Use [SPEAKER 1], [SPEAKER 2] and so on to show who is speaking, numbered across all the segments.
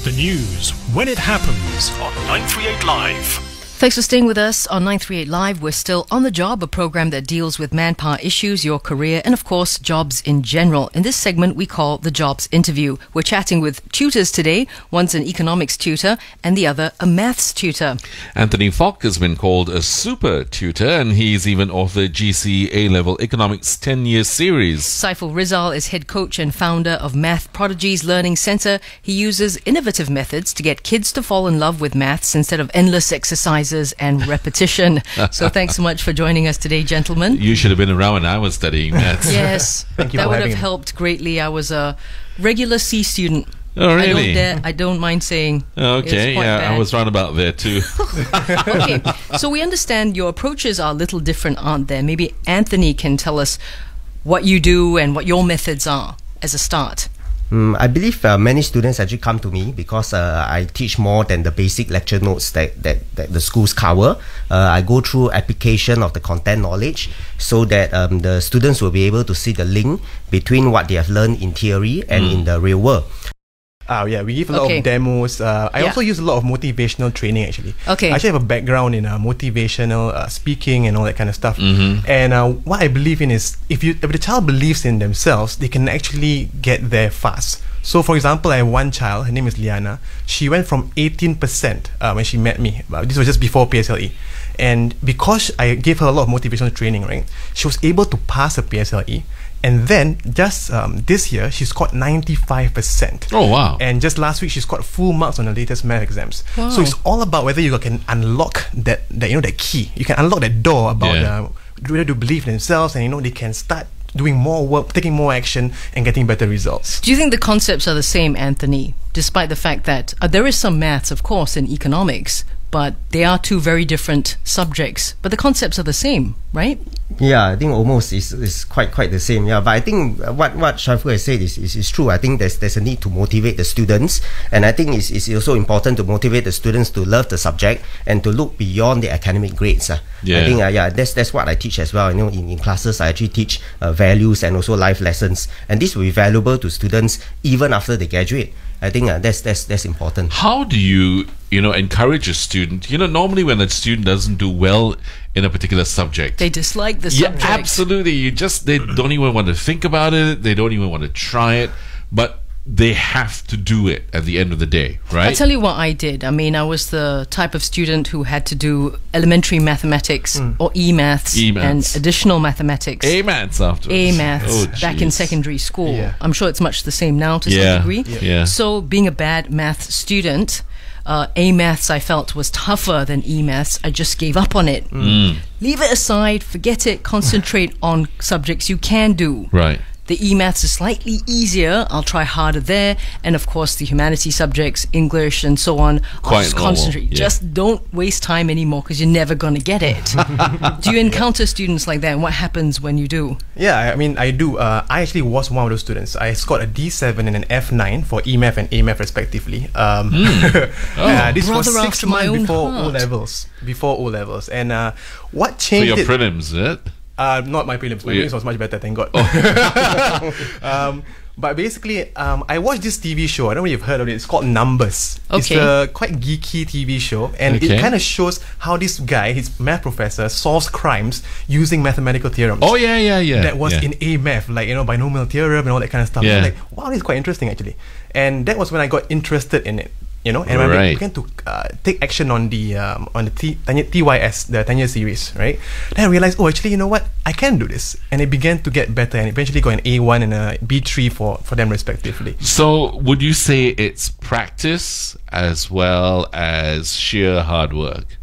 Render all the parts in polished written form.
[SPEAKER 1] The news when it happens on 938 Live.
[SPEAKER 2] Thanks for staying with us on 938 Live. We're still on the job, a program that deals with manpower issues, your career, and of course, jobs in general. In this segment, we call the Jobs Interview. We're chatting with tutors today. One's an economics tutor and the other a maths tutor.
[SPEAKER 3] Anthony Falk has been called a super tutor, and he's even authored GC A-Level Economics 10-year series.
[SPEAKER 2] Saiful Rizal is head coach and founder of Math Prodigies Learning Centre. He uses innovative methods to get kids to fall in love with maths instead of endless exercises and repetition. So thanks so much for joining us today, gentlemen.
[SPEAKER 3] You should have been around when I was studying maths.
[SPEAKER 2] Yes,
[SPEAKER 4] Thank you
[SPEAKER 2] that
[SPEAKER 4] for
[SPEAKER 2] would have
[SPEAKER 4] having me.
[SPEAKER 2] helped greatly. I was a regular C student.
[SPEAKER 3] Oh, really?
[SPEAKER 2] I don't mind saying.
[SPEAKER 3] Okay,
[SPEAKER 2] it's quite
[SPEAKER 3] yeah,
[SPEAKER 2] bad.
[SPEAKER 3] I was roundabout there too.
[SPEAKER 2] Okay, so we understand your approaches are a little different, aren't there? Maybe Anthony can tell us what you do and what your methods are as a start.
[SPEAKER 4] I believe many students actually come to me because I teach more than the basic lecture notes that the schools cover. I go through application of the content knowledge so that the students will be able to see the link between what they have learned in theory and in the real world.
[SPEAKER 5] Yeah, we give a lot of demos. I also use a lot of motivational training actually.
[SPEAKER 2] Okay.
[SPEAKER 5] I actually have a background in motivational speaking and all that kind of stuff. And what I believe in is if the child believes in themselves, they can actually get there fast. So for example, I have one child, her name is Liana. She went from 18% when she met me. This was just before PSLE. And because I gave her a lot of motivational training, right, she was able to pass her PSLE. And then, just this year, she scored 95%.
[SPEAKER 3] Oh, wow.
[SPEAKER 5] And just last week, she scored full marks on the latest math exams.
[SPEAKER 2] Wow.
[SPEAKER 5] So it's all about whether you can unlock that key. You can unlock that door about whether to believe in themselves, and they can start doing more work, taking more action, and getting better results.
[SPEAKER 2] Do you think the concepts are the same, Anthony, despite the fact that there is some maths, of course, in economics, but they are two very different subjects, but the concepts are the same, right?
[SPEAKER 4] Yeah, I think almost is quite the same. Yeah, but I think what Saiful has said is true. I think there's a need to motivate the students, and I think it's also important to motivate the students to love the subject and to look beyond the academic grades. I think that's what I teach as well. In classes I actually teach values and also life lessons, and this will be valuable to students even after they graduate. I think that's important.
[SPEAKER 3] How do you encourage a student? Normally when a student doesn't do well in a particular subject,
[SPEAKER 2] They dislike the subject.
[SPEAKER 3] yeah, absolutely. They don't even want to think about it. They don't even want to try it, but they have to do it at the end of the day, right?
[SPEAKER 2] I'll tell you what I did. I mean, I was the type of student who had to do elementary mathematics or E-maths and additional mathematics.
[SPEAKER 3] A-maths afterwards.
[SPEAKER 2] A-maths
[SPEAKER 3] Oh,
[SPEAKER 2] back in
[SPEAKER 3] jeez.
[SPEAKER 2] secondary school.
[SPEAKER 5] Yeah.
[SPEAKER 2] I'm sure it's much the same now to some degree.
[SPEAKER 3] Yeah.
[SPEAKER 2] So being a bad math student, A-maths I felt was tougher than E-maths. I just gave up on it. Leave it aside, forget it, concentrate on subjects you can do.
[SPEAKER 3] Right.
[SPEAKER 2] The E-maths is slightly easier. I'll try harder there. And of course, the humanities subjects, English and so on, I'll
[SPEAKER 3] Quite
[SPEAKER 2] just
[SPEAKER 3] normal,
[SPEAKER 2] concentrate.
[SPEAKER 3] yeah.
[SPEAKER 2] Just don't waste time anymore because you're never going to get it. Do you encounter students like that? And what happens when you do?
[SPEAKER 5] Yeah, I mean, I do. I actually was one of those students. I scored a D7 and an F9 for E-math and A-math respectively. This was
[SPEAKER 2] Brother
[SPEAKER 5] 6
[SPEAKER 2] after my
[SPEAKER 5] months
[SPEAKER 2] own
[SPEAKER 5] before
[SPEAKER 2] heart.
[SPEAKER 5] O-levels. And what
[SPEAKER 3] For
[SPEAKER 5] changed
[SPEAKER 3] your
[SPEAKER 5] it...
[SPEAKER 3] prelims, is it?
[SPEAKER 5] Not my prelims. My
[SPEAKER 3] Yeah.
[SPEAKER 5] prelims was much better, thank God. But basically, I watched this TV show. I don't know if you've heard of it. It's called Numbers. It's
[SPEAKER 2] Okay.
[SPEAKER 5] a quite geeky TV show, and
[SPEAKER 3] Okay.
[SPEAKER 5] it kind of shows how this guy, his math professor, solves crimes using mathematical theorems.
[SPEAKER 3] Oh, yeah.
[SPEAKER 5] That was in A math, like binomial theorem and all that kind of stuff.
[SPEAKER 3] Yeah.
[SPEAKER 5] I was like, wow, this is quite interesting actually. And that was when I got interested in it. And when I began to take action on the TYS, the 10-year series, right? Then I realized, actually, you know what? I can do this. And it began to get better, and eventually got an A1 and a B3 for them respectively.
[SPEAKER 3] So would you say it's practice as well as sheer hard work?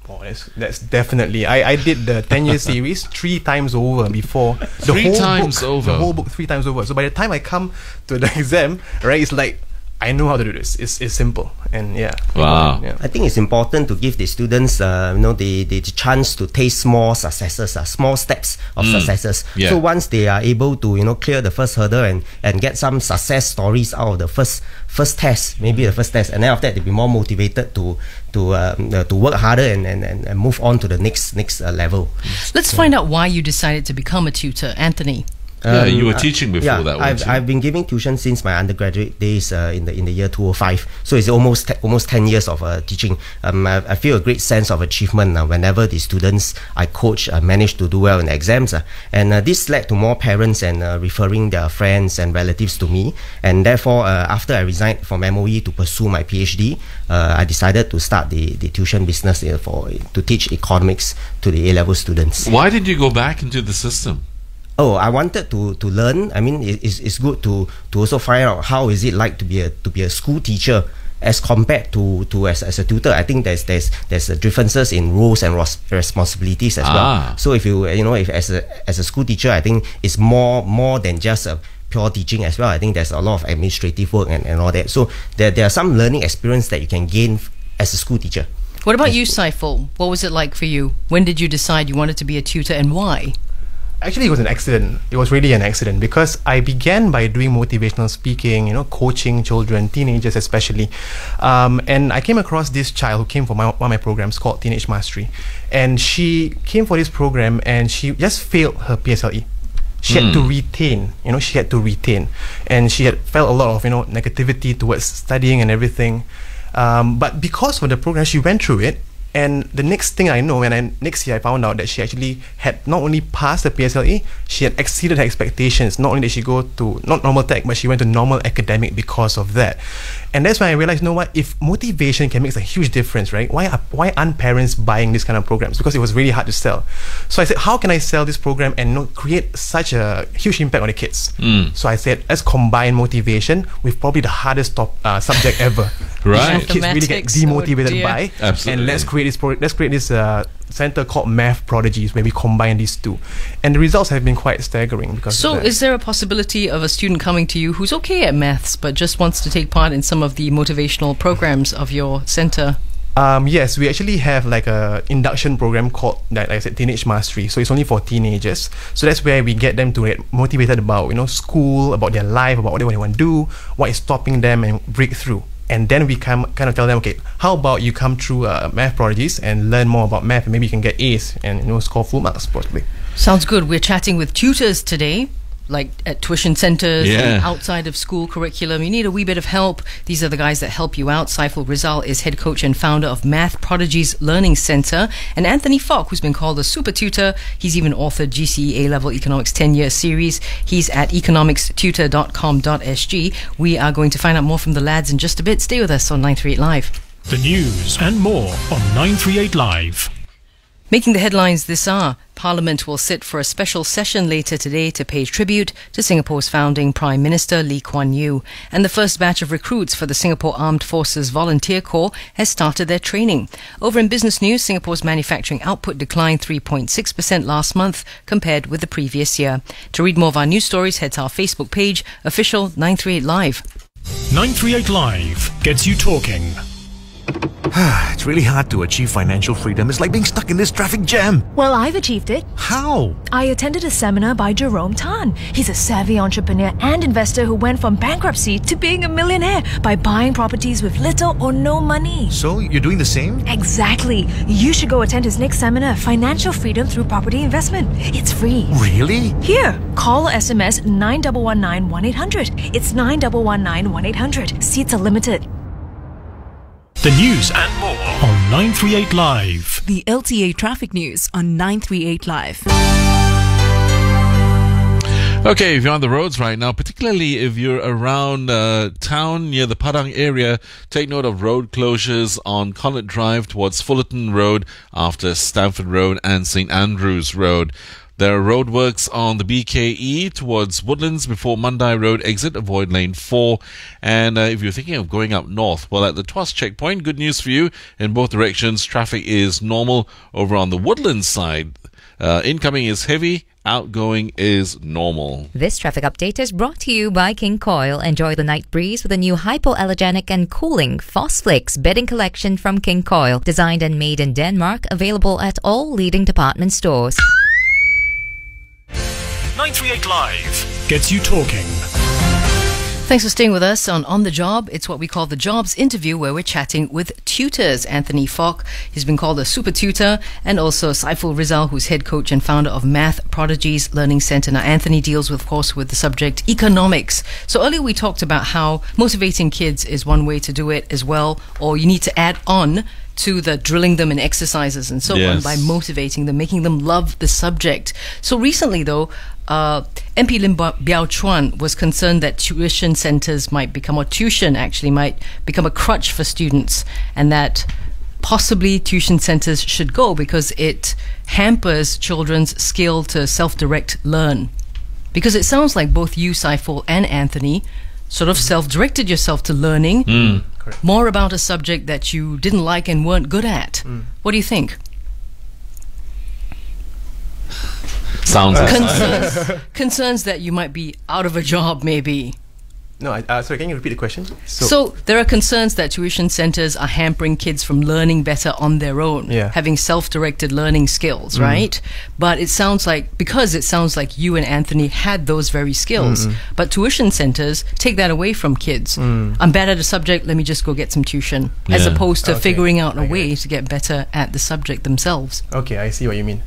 [SPEAKER 5] Oh, that's definitely. I did the 10-year series 3 times over before. The
[SPEAKER 3] Three
[SPEAKER 5] whole
[SPEAKER 3] times
[SPEAKER 5] book,
[SPEAKER 3] over?
[SPEAKER 5] The whole book 3 times over. So by the time I come to the exam, right, it's like, I know how to do this. It's simple. And yeah.
[SPEAKER 3] Wow.
[SPEAKER 5] Yeah.
[SPEAKER 4] I think it's important to give the students, the chance to taste small successes, small steps of successes.
[SPEAKER 3] Yeah.
[SPEAKER 4] So once they are able to, clear the first hurdle and get some success stories out of the first test, maybe the first test, and then after that they'll be more motivated to work harder and move on to the next level.
[SPEAKER 2] Let's find out why you decided to become a tutor, Anthony.
[SPEAKER 3] Yeah, you were teaching before that, weren't you?
[SPEAKER 4] I've been giving tuition since my undergraduate days in the year 2005. So it's almost 10 years of teaching. I feel a great sense of achievement whenever the students I coach manage to do well in exams. And this led to more parents and referring their friends and relatives to me. And therefore, after I resigned from MOE to pursue my PhD, I decided to start the tuition business to teach economics to the A-level students.
[SPEAKER 3] Why did you go back into the system?
[SPEAKER 4] Oh, I wanted to learn. I mean, it's good to also find out how is it like to be a school teacher as compared to as a tutor. I think there's differences in roles and responsibilities as well. So if if as a school teacher, I think it's more than just a pure teaching as well. I think there's a lot of administrative work and all that. So there are some learning experience that you can gain as a school teacher.
[SPEAKER 2] What about you, Saiful? What was it like for you? When did you decide you wanted to be a tutor, and why?
[SPEAKER 5] Actually, it was an accident. It was really an accident because I began by doing motivational speaking, coaching children, teenagers especially. And I came across this child who came for one of my programs called Teenage Mastery. And she came for this program and she just failed her PSLE. She had to retain, And she had felt a lot of, negativity towards studying and everything. But because of the program, she went through it. And the next thing I know, next year I found out that she actually had not only passed the PSLE, she had exceeded her expectations. Not only did she go to, not normal tech, but she went to normal academic because of that. And that's when I realized, if motivation can make a huge difference, right? Why aren't parents buying this kind of programs? Because it was really hard to sell. So I said, how can I sell this program and create such a huge impact on the kids? So I said, let's combine motivation with probably the hardest subject ever.
[SPEAKER 3] Right.
[SPEAKER 5] Kids really get demotivated by.
[SPEAKER 3] Absolutely.
[SPEAKER 5] And let's create this center called Math Prodigies, where we combine these two, and the results have been quite staggering. Because
[SPEAKER 2] so, is there a possibility of a student coming to you who's okay at maths but just wants to take part in some of the motivational programs of your center?
[SPEAKER 5] Yes, we actually have like a induction program called, like I said, Teenage Mastery. So it's only for teenagers. So that's where we get them to get motivated about school, about their life, about what they want to do, what is stopping them, and break through. And then we kind of tell them, okay, how about you come through Math Prodigies and learn more about math, and maybe you can get A's and score full marks possibly.
[SPEAKER 2] Sounds good. We're chatting with tutors today, like at tuition centers and outside of school curriculum. You need a wee bit of help. These are the guys that help you out. Saiful Rizal is head coach and founder of Math Prodigies Learning Center. And Anthony Falk, who's been called a super tutor. He's even authored GCE A-Level Economics 10-year series. He's at economicstutor.com.sg. We are going to find out more from the lads in just a bit. Stay with us on 938 Live.
[SPEAKER 1] The news and more on 938 Live.
[SPEAKER 2] Making the headlines this hour, Parliament will sit for a special session later today to pay tribute to Singapore's founding Prime Minister Lee Kuan Yew. And the first batch of recruits for the Singapore Armed Forces Volunteer Corps has started their training. Over in business news, Singapore's manufacturing output declined 3.6% last month compared with the previous year. To read more of our news stories, head to our Facebook page, official 938 Live.
[SPEAKER 1] 938 Live gets you talking.
[SPEAKER 6] It's really hard to achieve financial freedom. It's like being stuck in this traffic jam.
[SPEAKER 7] Well, I've achieved it.
[SPEAKER 6] How?
[SPEAKER 7] I attended a seminar by Jerome Tan. He's a savvy entrepreneur and investor who went from bankruptcy to being a millionaire by buying properties with little or no money.
[SPEAKER 6] So, you're doing the same?
[SPEAKER 7] Exactly. You should go attend his next seminar, Financial Freedom Through Property Investment. It's free.
[SPEAKER 6] Really?
[SPEAKER 7] Here, call or SMS 9119 1800. It's 9119 1800. Seats are limited.
[SPEAKER 1] The news and more on 938 Live.
[SPEAKER 8] The LTA traffic news on 938 Live.
[SPEAKER 3] Okay, if you're on the roads right now, particularly if you're around town near the Padang area, take note of road closures on Connaught Drive towards Fullerton Road after Stamford Road and St Andrews Road. There are roadworks on the BKE towards Woodlands before Mandai Road exit. Avoid lane 4. And if you're thinking of going up north, well, at the Tuas checkpoint, good news for you. In both directions, traffic is normal. Over on the Woodlands side, incoming is heavy. Outgoing is normal.
[SPEAKER 9] This traffic update is brought to you by King Coil. Enjoy the night breeze with a new hypoallergenic and cooling Phosphlix bedding collection from King Coil. Designed and made in Denmark. Available at all leading department stores.
[SPEAKER 1] 938 Live gets you talking.
[SPEAKER 2] Thanks for staying with us on the Job. It's what we call the Jobs Interview, where we're chatting with tutors. Anthony Falk, he's been called a super tutor, and also Saiful Rizal, who's head coach and founder of Math Prodigies Learning Centre. Now, Anthony deals, of course, with the subject economics. So earlier we talked about how motivating kids is one way to do it as well, or you need to add on to the drilling them in exercises and so on by motivating them, making them love the subject. So recently, though, MP Lim Biao Chuan was concerned that tuition centres might become, or tuition actually might become a crutch for students, and that possibly tuition centres should go because it hampers children's skill to self-direct learn. Because it sounds like both you, Saiful, and Anthony sort of self-directed yourself to learning more about a subject that you didn't like and weren't good at. What do you think?
[SPEAKER 3] Sounds
[SPEAKER 2] concerns that you might be out of a job, maybe.
[SPEAKER 5] No, sorry, can you repeat the question?
[SPEAKER 2] So there are concerns that tuition centres are hampering kids from learning better on their own, having self-directed learning skills, right? But it sounds like, because it sounds like you and Anthony had those very skills, but tuition centres take that away from kids. I'm bad at a subject, let me just go get some tuition, as opposed to figuring out a way to get better at the subject themselves.
[SPEAKER 5] Okay, I see what you mean.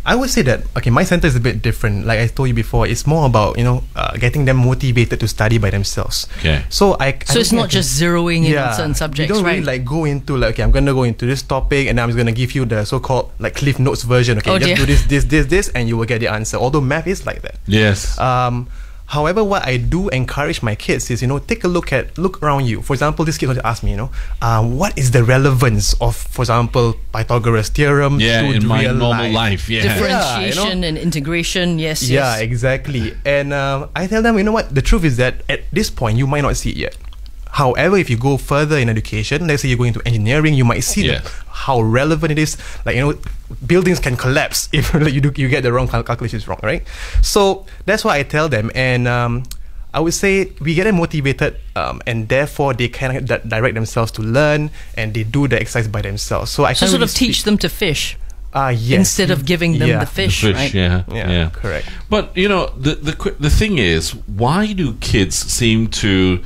[SPEAKER 5] I would say that, okay, my center is a bit different. Like I told you before, it's more about, getting them motivated to study by themselves.
[SPEAKER 3] Okay.
[SPEAKER 2] So it's not just zeroing in on certain subjects,
[SPEAKER 5] you don't
[SPEAKER 2] right?
[SPEAKER 5] really go into okay, I'm going to go into this topic and I'm just going to give you the so-called Cliff Notes version. Okay, just do this, and you will get the answer. Although math is like that.
[SPEAKER 3] Yes.
[SPEAKER 5] However, what I do encourage my kids is, take a look around you. For example, this kid will ask me, what is the relevance of, for example, Pythagoras' theorem to
[SPEAKER 3] in my
[SPEAKER 5] real
[SPEAKER 3] normal life?
[SPEAKER 2] Differentiation and integration, yes.
[SPEAKER 5] Yeah, exactly. And I tell them, what? The truth is that at this point, you might not see it yet. However, if you go further in education, let's say you're going to engineering, you might see how relevant it is. Buildings can collapse if you get the wrong calculations wrong, right? So that's what I tell them, and I would say we get them motivated, and therefore they can direct themselves to learn, and they do the exercise by themselves. So I
[SPEAKER 2] sort of teach them to fish.
[SPEAKER 5] Yes.
[SPEAKER 2] Instead of giving them the fish, right?
[SPEAKER 5] Yeah, correct.
[SPEAKER 3] But the thing is, why do kids seem to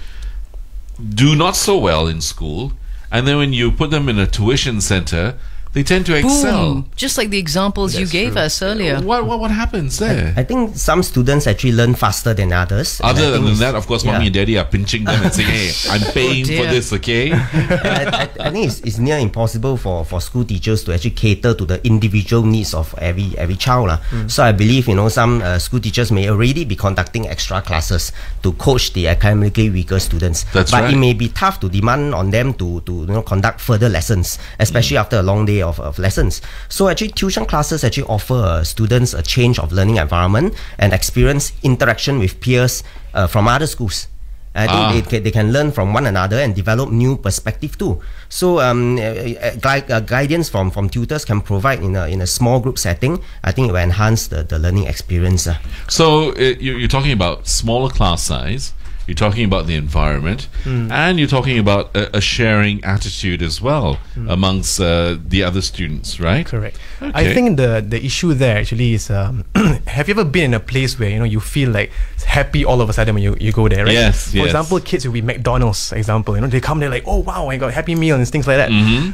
[SPEAKER 3] do not so well in school, and then when you put them in a tuition center, they tend to excel?
[SPEAKER 2] Boom. Just like the examples you gave us earlier.
[SPEAKER 3] What happens there?
[SPEAKER 4] I think some students actually learn faster than others.
[SPEAKER 3] Other than that, of course, mommy and daddy are pinching them and saying, hey, I'm paying for this, okay?
[SPEAKER 4] I think it's near impossible for school teachers to actually cater to the individual needs of every child. So I believe, some school teachers may already be conducting extra classes to coach the academically weaker students. But it may be tough to demand on them to conduct further lessons, especially after a long day of lessons. So actually tuition classes actually offer students a change of learning environment and experience interaction with peers from other schools. I think they can learn from one another and develop new perspective too. So guidance from tutors can provide in a small group setting. I think it will enhance the learning experience.
[SPEAKER 3] So you're talking about smaller class size, you're talking about the environment, and you're talking about a sharing attitude as well amongst the other students, right?
[SPEAKER 5] Correct. Okay. I think the issue there actually is, have you ever been in a place where you feel like happy all of a sudden when you go there, right?
[SPEAKER 3] Yes.
[SPEAKER 5] For example, kids will be McDonald's, example, they come there like, oh wow, I got Happy Meal and things like that.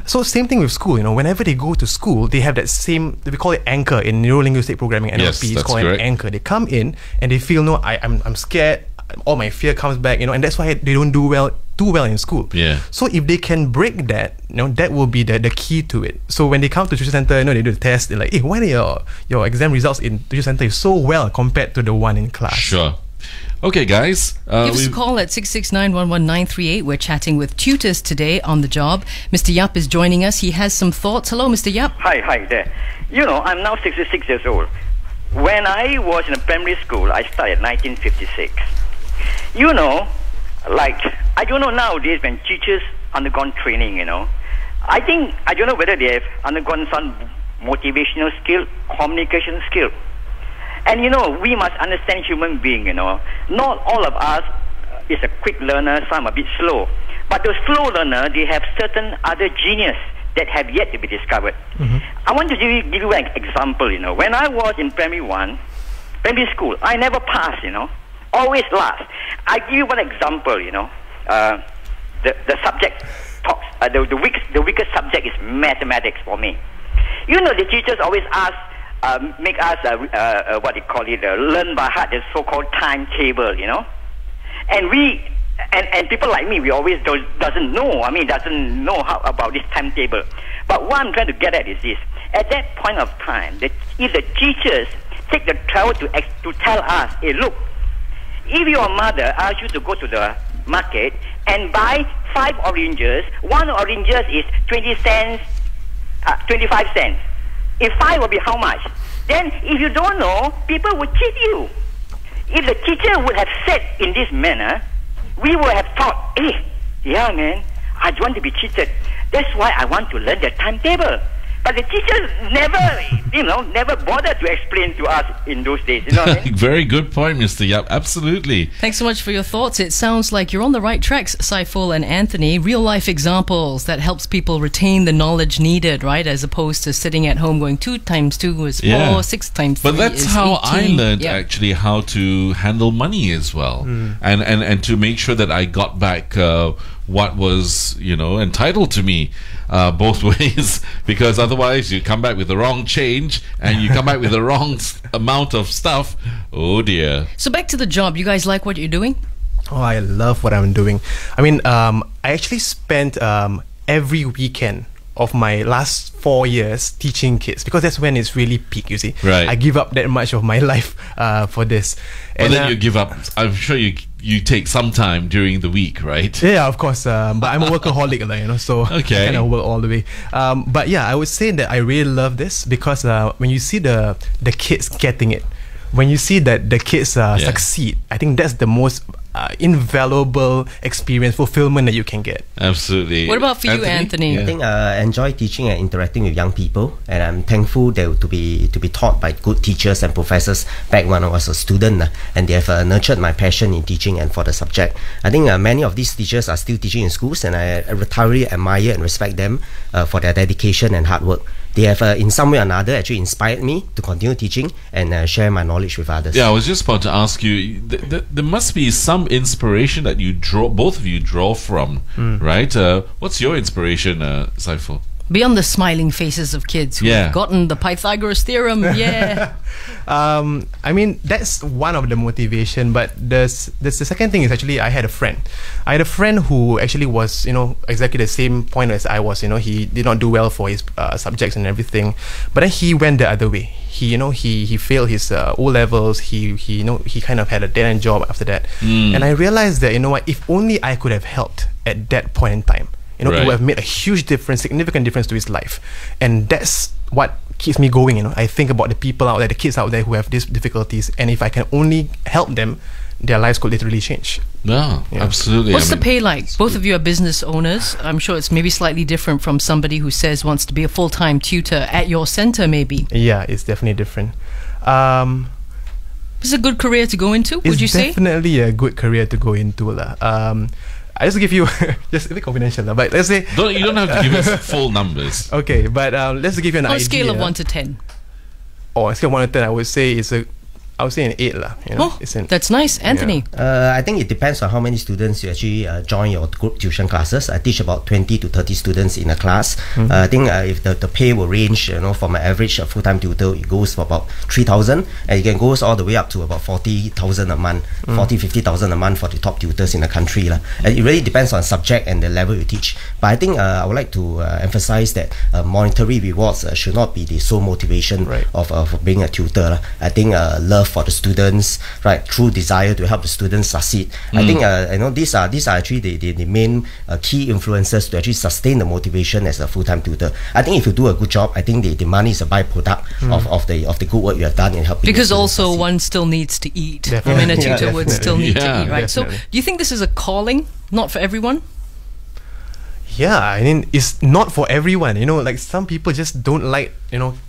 [SPEAKER 5] So same thing with school, whenever they go to school, they have that same, we call it anchor in neuro-linguistic programming, NLP, it's called an anchor. They come in and they feel, I'm scared, all my fear comes back, and that's why they don't do well in school. So if they can break that, that will be the key to it. So when they come to tuition center, they do the test, they're like, hey, why are your exam results in tuition center is so well compared to the one in class?
[SPEAKER 3] Sure. Okay, guys.
[SPEAKER 2] Give us a call at 669-11938. We're chatting with tutors today on the job. Mr. Yap is joining us. He has some thoughts. Hello, Mr. Yap.
[SPEAKER 10] Hi there. I'm now 66 years old. When I was in a primary school, I started in 1956. I don't know nowadays when teachers undergone training, I don't know whether they have undergone some motivational skill, communication skill. And we must understand human being, Not all of us is a quick learner, some a bit slow. But those slow learner, they have certain other genius that have yet to be discovered. I want to give you an example, When I was in primary school, I never passed, Always last. I give you one example, you know. The subject talks, the weakest subject is mathematics for me. You know, the teachers always make us, what they call it, learn by heart the so-called timetable, you know. And and people like me, we always doesn't know how about this timetable. But what I'm trying to get at is this. At that point of time, if the teachers take the trouble to tell us, hey, look, if your mother asks you to go to the market and buy 5 oranges, 1 orange is 20 cents, 25 cents. If 5 will be how much? Then if you don't know, people will cheat you. If the teacher would have said in this manner, we would have thought, hey, yeah man, I don't want to be cheated. That's why I want to learn the timetable. But the teachers never bothered to explain to us in those days. You know what I mean?
[SPEAKER 3] Very good point, Mr. Yap. Absolutely.
[SPEAKER 2] Thanks so much for your thoughts. It sounds like you're on the right tracks, Saiful and Anthony. Real life examples that helps people retain the knowledge needed, right? As opposed to sitting at home going 2 times 2 is 4, 6 times 3
[SPEAKER 3] But that's
[SPEAKER 2] is
[SPEAKER 3] how
[SPEAKER 2] 18.
[SPEAKER 3] I learned actually how to handle money as well, and to make sure that I got back what was entitled to me both ways, because otherwise you come back with the wrong change and you come back with the wrong amount of stuff. Oh dear.
[SPEAKER 2] So back to the job. You guys like what you're doing?
[SPEAKER 5] Oh, I love what I'm doing. I mean, I actually spent every weekend of my last 4 years teaching kids, because that's when it's really peak, you see.
[SPEAKER 3] Right.
[SPEAKER 5] I give up that much of my life for this.
[SPEAKER 3] But then you give up, I'm sure you take some time during the week, right?
[SPEAKER 5] Yeah, of course. But I'm a workaholic, so
[SPEAKER 3] okay.
[SPEAKER 5] I kind of work all the way. But yeah, I would say that I really love this because when you see the kids getting it, when you see that the kids succeed, I think that's the most invaluable experience, fulfillment that you can get.
[SPEAKER 3] Absolutely.
[SPEAKER 2] What about for you, Anthony?
[SPEAKER 4] I think I enjoy teaching and interacting with young people, and I'm thankful to be taught by good teachers and professors back when I was a student, and they have nurtured my passion in teaching and for the subject. I think many of these teachers are still teaching in schools, and I thoroughly admire and respect them for their dedication and hard work. They have in some way or another actually inspired me to continue teaching and share my knowledge with others.
[SPEAKER 3] Yeah, I was just about to ask you, there must be some inspiration that both of you draw from, right? What's your inspiration, Saiful?
[SPEAKER 2] Beyond the smiling faces of kids who have gotten the Pythagoras theorem,
[SPEAKER 5] I mean, that's one of the motivation, but the second thing is actually I had a friend. I had a friend who actually was, exactly the same point as I was. He did not do well for his subjects and everything, but then he went the other way. He failed his O levels. He kind of had a dead end job after that. And I realized that if only I could have helped at that point in time. It would have made a huge difference, significant difference to his life. And that's what keeps me going. I think about the people out there, the kids out there who have these difficulties, and if I can only help them, their lives could literally change.
[SPEAKER 3] No, absolutely.
[SPEAKER 2] What's the pay like? Both of you are business owners. I'm sure it's maybe slightly different from somebody who says wants to be a full-time tutor at your center, maybe.
[SPEAKER 5] Yeah, it's definitely different.
[SPEAKER 2] It's a good career to go into, would you say?
[SPEAKER 5] It's definitely a good career to go into. I just give you just a bit confidential, but let's say
[SPEAKER 3] you don't have to give us full numbers.
[SPEAKER 5] Okay, but let's give you an idea.
[SPEAKER 2] On a scale of 1 to 10.
[SPEAKER 5] Oh, on a scale of 1 to 10, I would say an 8 lah.
[SPEAKER 2] That's nice, Anthony.
[SPEAKER 4] I think it depends on how many students you actually join your group tuition classes. I teach about 20 to 30 students in a class. I think if the pay will range, for my average full-time tutor, it goes for about 3,000, and it can goes all the way up to about 40,000 a month, 50,000 a month for the top tutors in the country lah. And it really depends on subject and the level you teach. But I think I would like to emphasize that monetary rewards should not be the sole motivation of being a tutor lah. I think love for the students, right? True desire to help the students succeed. I think these are actually the main key influences to actually sustain the motivation as a full-time tutor. I think if you do a good job, I think the money is a byproduct of the good work you have done in helping.
[SPEAKER 2] Because also one still needs to eat.
[SPEAKER 5] Definitely.
[SPEAKER 2] I mean, a tutor would still need to eat, right?
[SPEAKER 5] Definitely.
[SPEAKER 2] So, do you think this is a calling, not for everyone?
[SPEAKER 5] Yeah, I mean, it's not for everyone. Like some people just don't like,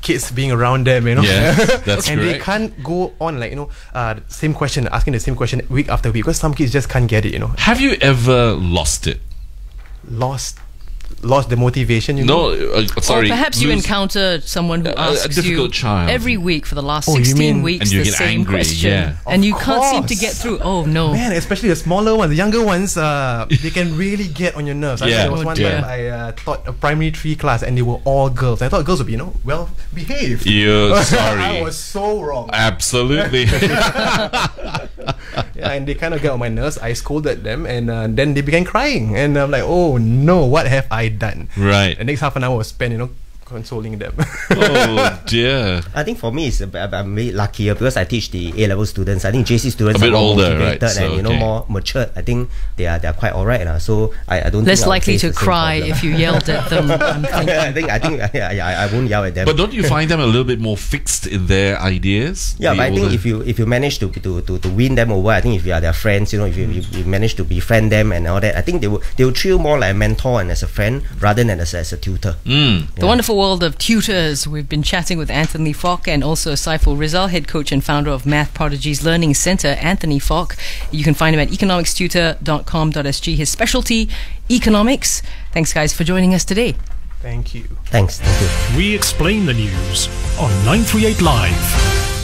[SPEAKER 5] kids being around them,
[SPEAKER 3] Yeah, that's
[SPEAKER 5] and
[SPEAKER 3] correct.
[SPEAKER 5] they can't go on like, asking the same question week after week, because some kids just can't get it,
[SPEAKER 3] Have you ever lost it?
[SPEAKER 5] Lost lost the motivation.
[SPEAKER 3] Sorry.
[SPEAKER 2] Or perhaps you encounter someone who asks
[SPEAKER 3] a difficult
[SPEAKER 2] you
[SPEAKER 3] child
[SPEAKER 2] every week for the last
[SPEAKER 5] you
[SPEAKER 2] 16
[SPEAKER 5] mean-
[SPEAKER 2] weeks
[SPEAKER 3] And you
[SPEAKER 2] the
[SPEAKER 3] get
[SPEAKER 2] same
[SPEAKER 3] angry,
[SPEAKER 2] question,
[SPEAKER 3] yeah.
[SPEAKER 2] and you
[SPEAKER 5] Of
[SPEAKER 2] can't seem to
[SPEAKER 5] course.
[SPEAKER 2] get through. Oh no!
[SPEAKER 5] Man, especially the smaller ones, the younger ones, they can really get on your nerves. I
[SPEAKER 3] Yeah.
[SPEAKER 5] remember there was one
[SPEAKER 2] dear.
[SPEAKER 5] time I taught a primary 3 class, and they were all girls. I thought girls would be, well behaved.
[SPEAKER 3] You're sorry.
[SPEAKER 5] I was so wrong.
[SPEAKER 3] Absolutely.
[SPEAKER 5] Yeah, and they kind of get on my nerves. I scolded them, and then they began crying, and I'm like, oh no, what have I done?
[SPEAKER 3] Right.
[SPEAKER 5] The next half an hour was spent, consoling them.
[SPEAKER 3] Oh dear.
[SPEAKER 4] I think for me, I'm very luckier because I teach the A-level students. I think JC students
[SPEAKER 3] A bit
[SPEAKER 4] are more
[SPEAKER 3] older,
[SPEAKER 4] motivated
[SPEAKER 3] right? So,
[SPEAKER 4] and
[SPEAKER 3] okay.
[SPEAKER 4] more matured. I think they are quite alright. So I don't
[SPEAKER 2] Less
[SPEAKER 4] think I will
[SPEAKER 2] likely
[SPEAKER 4] face
[SPEAKER 2] to
[SPEAKER 4] the same
[SPEAKER 2] cry
[SPEAKER 4] problem.
[SPEAKER 2] if you yelled at them. I'm thinking.
[SPEAKER 4] I think I won't yell at them.
[SPEAKER 3] But don't you find them a little bit more fixed in their ideas?
[SPEAKER 4] Yeah,
[SPEAKER 3] The
[SPEAKER 4] but I think
[SPEAKER 3] older-
[SPEAKER 4] if you manage to win them over, I think if you are their friends, if you manage to befriend them and all that, I think they will treat you more like a mentor and as a friend rather than as a tutor.
[SPEAKER 2] The wonderful world of tutors. We've been chatting with Anthony Falk and also Saiful Rizal, head coach and founder of Math Prodigies Learning Centre. Anthony Falk, you can find him at economicstutor.com.sg. His specialty, economics. Thanks, guys, for joining us today.
[SPEAKER 5] Thank you.
[SPEAKER 4] Thanks. Thank you.
[SPEAKER 1] We explain the news on 938 Live.